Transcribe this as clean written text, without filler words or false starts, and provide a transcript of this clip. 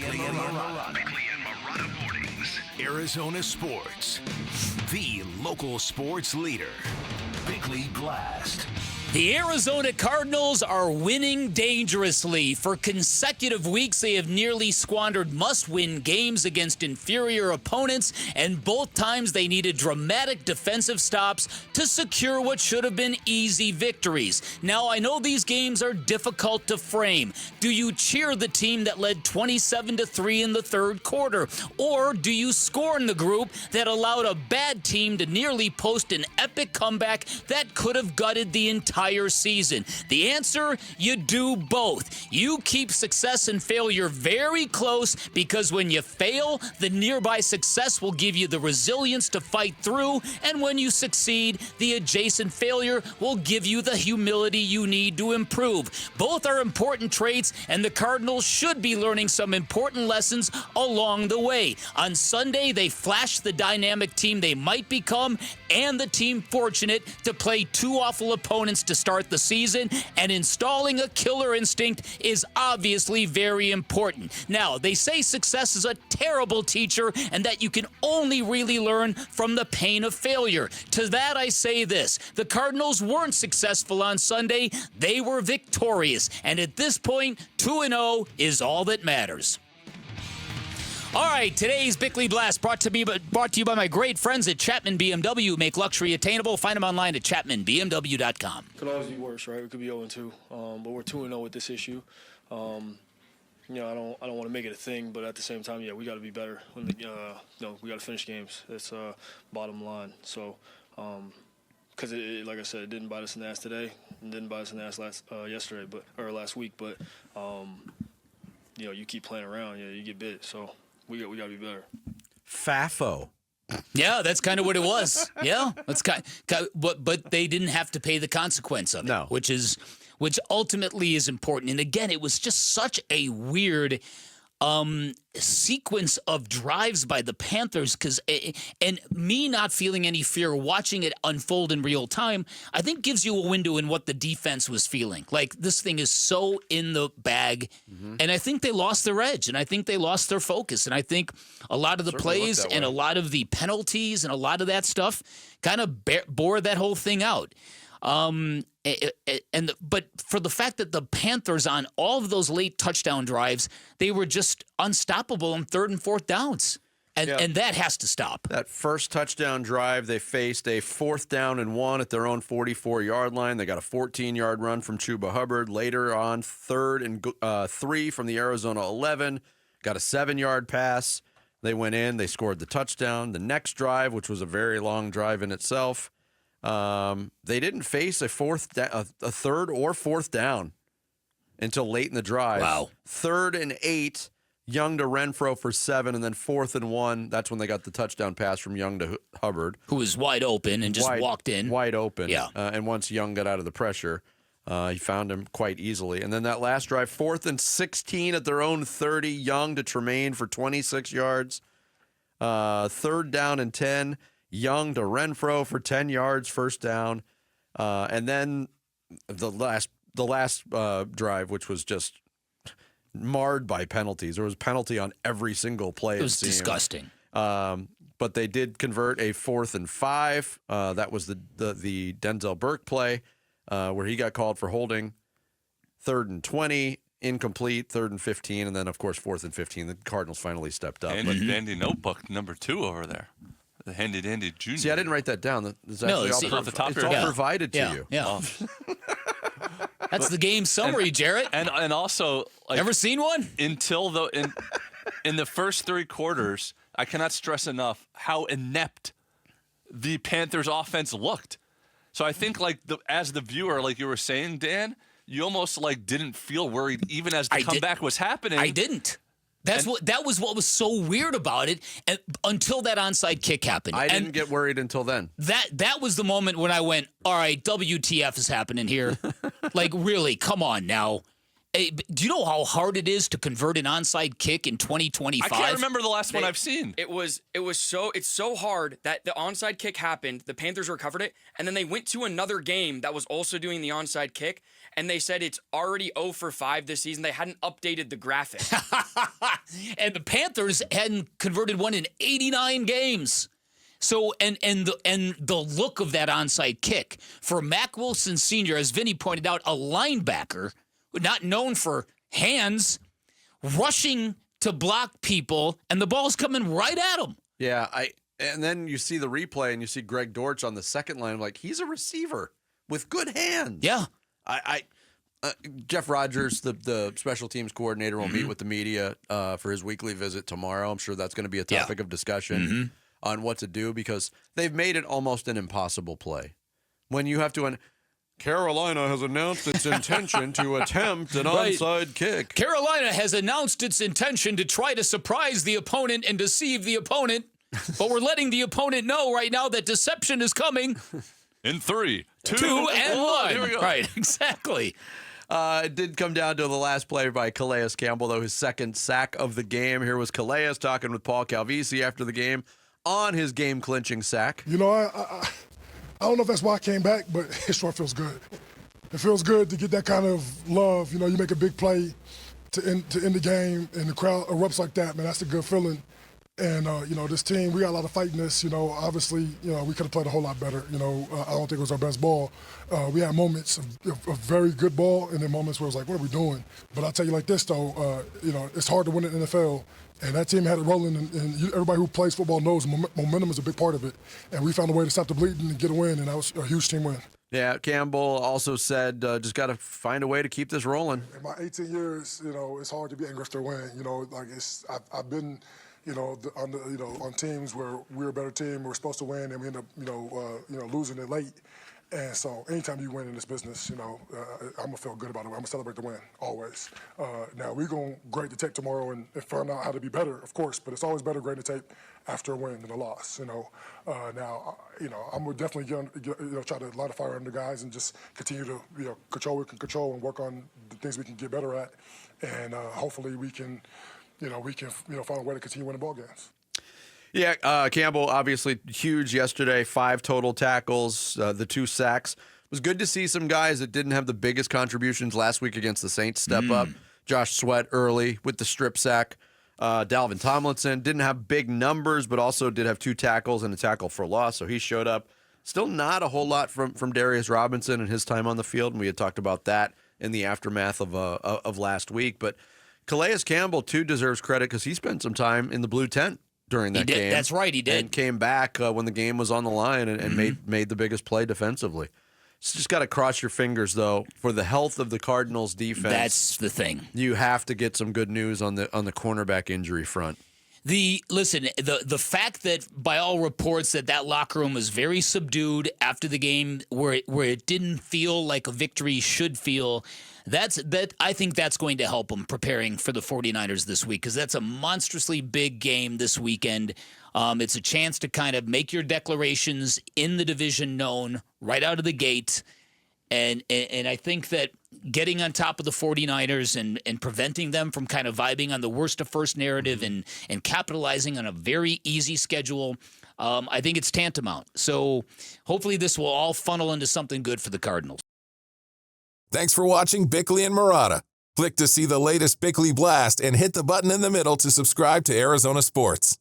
Bickley and Marana. Bickley and Marana Mornings. Arizona Sports. The local sports leader. Bickley Blast. The Arizona Cardinals are winning dangerously. For consecutive weeks, they have nearly squandered must-win games against inferior opponents, and both times they needed dramatic defensive stops to secure what should have been easy victories. Now, I know these games are difficult to frame. Do you cheer the team that led 27-3 in the third quarter? Or do you scorn the group that allowed a bad team to nearly post an epic comeback that could have gutted the entire season? The answer, you do both. You keep success and failure very close, because when you fail, the nearby success will give you the resilience to fight through, and when you succeed, the adjacent failure will give you the humility you need to improve. Both are important traits, and the Cardinals should be learning some important lessons along the way. On Sunday, they flashed the dynamic team they might become, and the team fortunate to play two awful opponents to start the season, and installing a killer instinct is obviously very important. Now, they say success is a terrible teacher and that you can only really learn from the pain of failure. To that, I say this: the Cardinals weren't successful on Sunday, they were victorious, and at this point, 2-0 is all that matters. All right, today's Bickley Blast brought to you by my great friends at Chapman BMW. Make luxury attainable. Find them online at chapmanbmw.com. Could always be worse, right? We could be 0-2, but we're 2-0 with this issue. I don't want to make it a thing, but at the same time, we got to be better. We got to finish games. That's bottom line. So, because like I said, it didn't bite us in the ass today, and didn't bite us in the ass last week. But you keep playing around, you get bit. So. We got to be better. FAFO. Yeah, that's kind of what it was. Yeah, that's but they didn't have to pay the consequence of it, no. which ultimately is important. And again, it was just such a weird sequence of drives by the Panthers, and me not feeling any fear watching it unfold in real time, I think gives you a window in what the defense was feeling. Like, this thing is so in the bag, and I think they lost their edge, and I think they lost their focus, and I think a lot of the plays and a lot of the penalties and a lot of that stuff kind of bore that whole thing out. But for the fact that the Panthers, on all of those late touchdown drives, they were just unstoppable on third and fourth downs. And that has to stop. That first touchdown drive, they faced a 4th down and 1 at their own 44-yard line. They got a 14-yard run from Chuba Hubbard. Later on, 3rd and 3 from the Arizona 11. Got a 7-yard pass. They went in. They scored the touchdown. The next drive, which was a very long drive in itself, they didn't face a 3rd or 4th down until late in the drive. Wow. 3rd and 8, Young to Renfro for 7, and then 4th and 1. That's when they got the touchdown pass from Young to Hubbard, who was wide open and just walked in. Wide open. Yeah. And once Young got out of the pressure, he found him quite easily. And then that last drive, 4th and 16 at their own 30, Young to Tremaine for 26 yards. 3rd down and 10. Young to Renfro for 10 yards, 1st down. And then the last drive, which was just marred by penalties. There was a penalty on every single play. It was disgusting. But they did convert a 4th and 5. That was the Denzel Burke play where he got called for holding. 3rd and 20, incomplete. 3rd and 15. And then, of course, 4th and 15. The Cardinals finally stepped up. Handy notebook number 2 over there. The Handy Dandy Jr. See, I didn't write that down. It's No, actually it's all off the top of it's your all head. provided to you. Yeah. Oh. That's the game summary, Jarrett. And also, like, Ever seen one? until in the first 3 quarters, I cannot stress enough how inept the Panthers offense looked. So I think, like, as the viewer, like you were saying, Dan, you almost like didn't feel worried even as the comeback was happening. I didn't. That was what was so weird about it, and until that onside kick happened. I didn't get worried until then. That was the moment when I went, all right, WTF is happening here. Like, really, come on now. Hey, do you know how hard it is to convert an onside kick in 2025? I can't remember the last one I've seen. It's so hard that the onside kick happened, the Panthers recovered it, and then they went to another game that was also doing the onside kick, and they said it's already 0 for 5 this season. They hadn't updated the graphic. And the Panthers hadn't converted one in 89 games. So, and the look of that onside kick for Mac Wilson Sr., as Vinny pointed out, a linebacker, not known for hands, rushing to block people, and the ball's coming right at him. Yeah, and then you see the replay, and you see Greg Dortch on the second line. Like, he's a receiver with good hands. Yeah. Jeff Rogers, the special teams coordinator, will meet with the media for his weekly visit tomorrow. I'm sure that's going to be a topic of discussion on what to do, because they've made it almost an impossible play. When you have to... Carolina has announced its intention to attempt an onside kick. Carolina has announced its intention to try to surprise the opponent and deceive the opponent, but we're letting the opponent know right now that deception is coming. In 3, 2, and 1. Here we go. Right, exactly. It did come down to the last play by Calais Campbell, though, his second sack of the game. Here was Calais talking with Paul Calvisi after the game on his game-clinching sack. You know, I don't know if that's why I came back, but it sure feels good. It feels good to get that kind of love. You know, you make a big play to end the game, and the crowd erupts like that, man. That's a good feeling. And, you know, this team, we got a lot of fight in this. You know, obviously, you know, we could have played a whole lot better. You know, I don't think it was our best ball. We had moments of very good ball, and then moments where it was like, what are we doing? But I'll tell you like this, though, you know, it's hard to win in the NFL. And that team had it rolling, and everybody who plays football knows momentum is a big part of it. And we found a way to stop the bleeding and get a win, and that was a huge team win. Yeah, Campbell also said, just got to find a way to keep this rolling. In my 18 years, you know, it's hard to be angry after a win. You know, like I've been, you know, on teams where we're a better team, we're supposed to win, and we end up, you know, losing it late. And so anytime you win in this business, you know, I'm going to feel good about it. I'm going to celebrate the win, always. Now, we're going to grade the tape tomorrow and find out how to be better, of course, but it's always better grading the tape after a win than a loss, you know. Now, you know, I'm going to definitely try to light a fire under guys and just continue to, you know, control what we can control and work on the things we can get better at. And hopefully we can find a way to continue winning ball games. Yeah, Campbell, obviously huge yesterday, 5 total tackles, the 2 sacks. It was good to see some guys that didn't have the biggest contributions last week against the Saints step up. Josh Sweat early with the strip sack. Dalvin Tomlinson didn't have big numbers, but also did have 2 tackles and a tackle for loss, so he showed up. Still not a whole lot from Darius Robinson and his time on the field, and we had talked about that in the aftermath of last week. But Calais Campbell, too, deserves credit because he spent some time in the blue tent during that game. That's right, he did. And came back when the game was on the line and made the biggest play defensively. So just got to cross your fingers, though, for the health of the Cardinals' defense. That's the thing. You have to get some good news on the cornerback injury front. The fact that by all reports that locker room was very subdued after the game, where it didn't feel like a victory should feel, I think that's going to help them preparing for the 49ers this week, because that's a monstrously big game this weekend. It's a chance to kind of make your declarations in the division known right out of the gate. And I think that getting on top of the 49ers and preventing them from kind of vibing on the worst of first narrative and capitalizing on a very easy schedule, I think it's tantamount. So hopefully this will all funnel into something good for the Cardinals. Thanks for watching Bickley and Marotta. Click to see the latest Bickley Blast and hit the button in the middle to subscribe to Arizona Sports.